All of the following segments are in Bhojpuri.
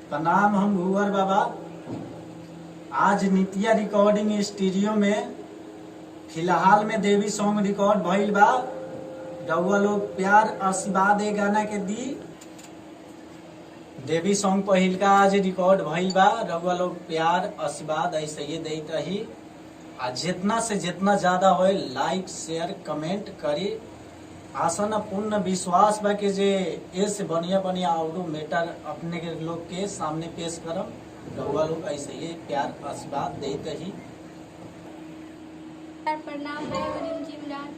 प्रणाम। हम भूवर बाबा आज नित्या रिकॉर्डिंग स्टूडियो में फिलहाल में देवी सॉन्ग रिकॉर्ड भइल बा। रउआ लोग प्यार आशीर्वाद ए गाना के दी। देवी सॉन्ग पहिलका आज रिकॉर्ड भइल बा। रउआ लोग प्यार आशीर्वाद ऐसे ही देत रही। आ जितना से जितना ज्यादा होए लाइक शेयर कमेंट करी। आशा न पूर्ण विश्वास बा के जे ऐसे बढ़िया बढ़िया और मैटर अपने के लोग के सामने पेश करम। रउआ लोग ऐसे ही प्यार आशीर्वाद देते ही। प्रणाम। मैं वरीम जी इमरान।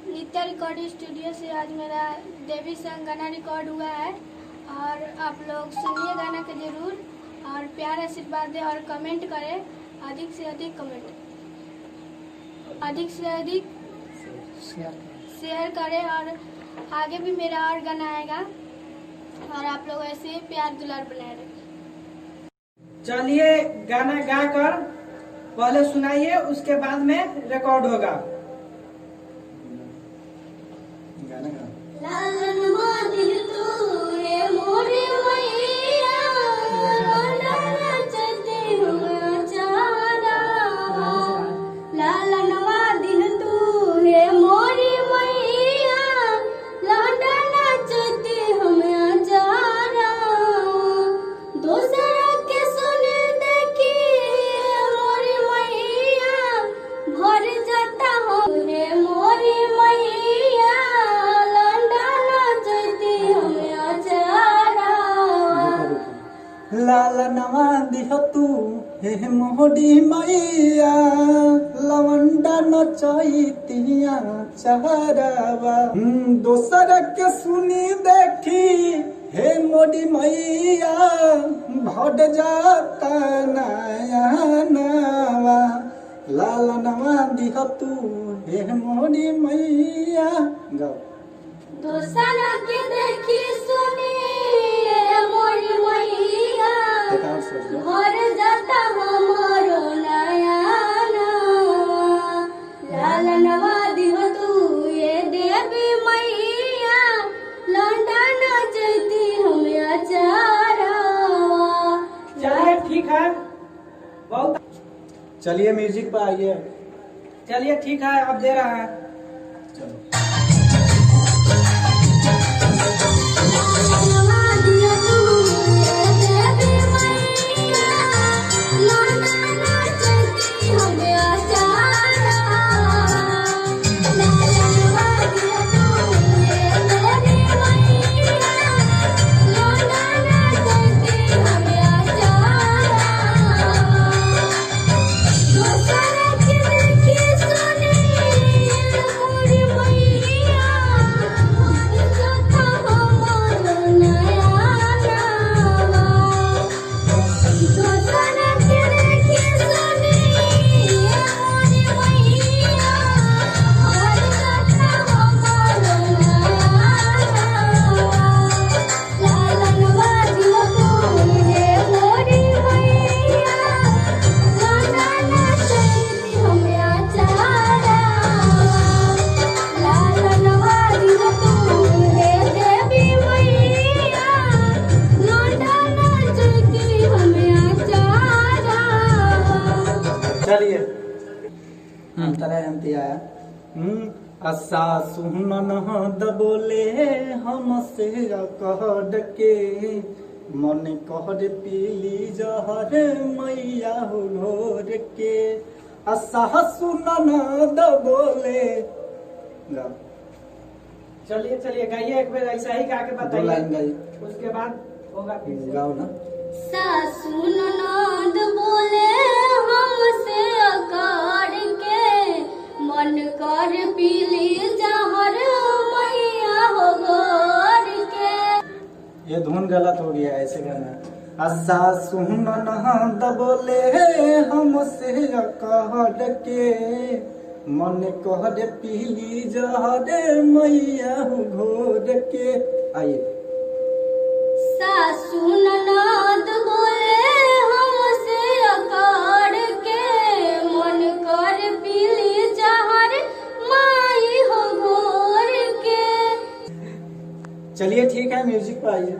नित्या रिकॉर्डिंग स्टूडियो से आज मेरा देवी सॉन्ग गाना रिकॉर्ड हुआ है और आप लोग सुनिए गाना के जरूर और प्यार आशीर्वाद दें और कमेंट करें। अधिक से अधिक कमेंट, अधिक से अधिक शेयर करें और आगे भी मेरा और गाना आएगा और आप लोग ऐसे प्यार दुलार बनाए रखें। चलिए गाना गाकर पहले सुनाइए, उसके बाद में रिकॉर्ड होगा। गाना गा। लाला नवा दिह तू हे मोहडी मैया लवंडा नचैतिया चहरावा। दोसर के सुनी देखी हे मोडी मैया भट जाता नया नवा। लाला नवा दिह तू हे मोहडी मैया। गाओ। दोसर के देखी सुनी मोरी मैया भर जाता हमारो नया नवा। लाला नवा दिहो तू ये देवी मैया लौंडा नचती हम अचारा। चलिए ठीक है, बहुत चलिए म्यूजिक पे आइए। चलिए ठीक है, अब दे रहा है। चलो। चलिए असा सुमन दबोले हमसे कहड के मन कहर पीली जहर मैया घोर के। असा सुनन दबोले। चलिए चलिए गाइए, एक बार ऐसा ही गा के बताइए, उसके बाद होगा फिर से। गाओ ना। सासू ननद बोले हमसे अकार के मन कर पीली जहर मैया हो गोर के। ये धुन गलत हो गया, ऐसे गाना। असा सुनन दबोले हमसे कहड के मन कहर पीली जहर मैया घोर के। आइए। सासू ननद बोले हमसे अकार के मन कर पीली जहर माई हो घोर के। चलिए ठीक है, म्यूजिक पे आइए।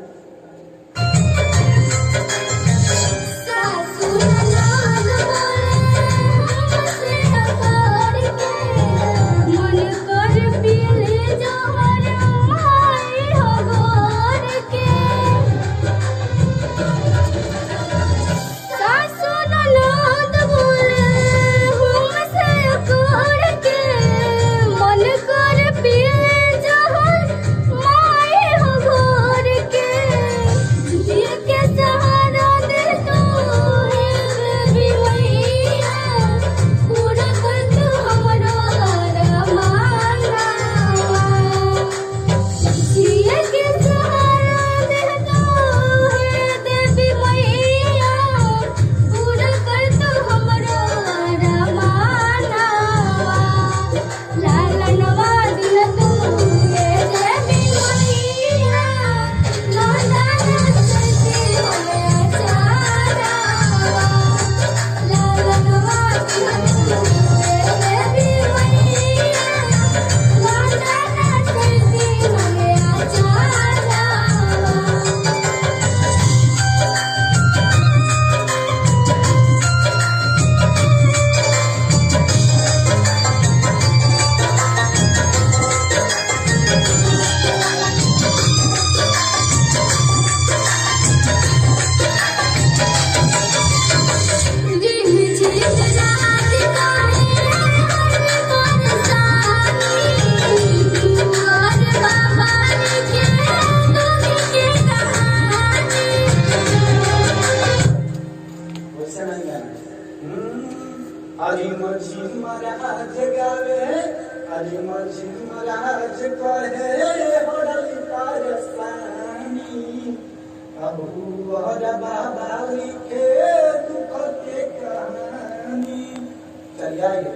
अरे मझी महाराज गावे, अरे मझी महाराज कहे होड़ली परेशानी, अबू और बाबा लिखे दुख के कहानी। चलिए आइए।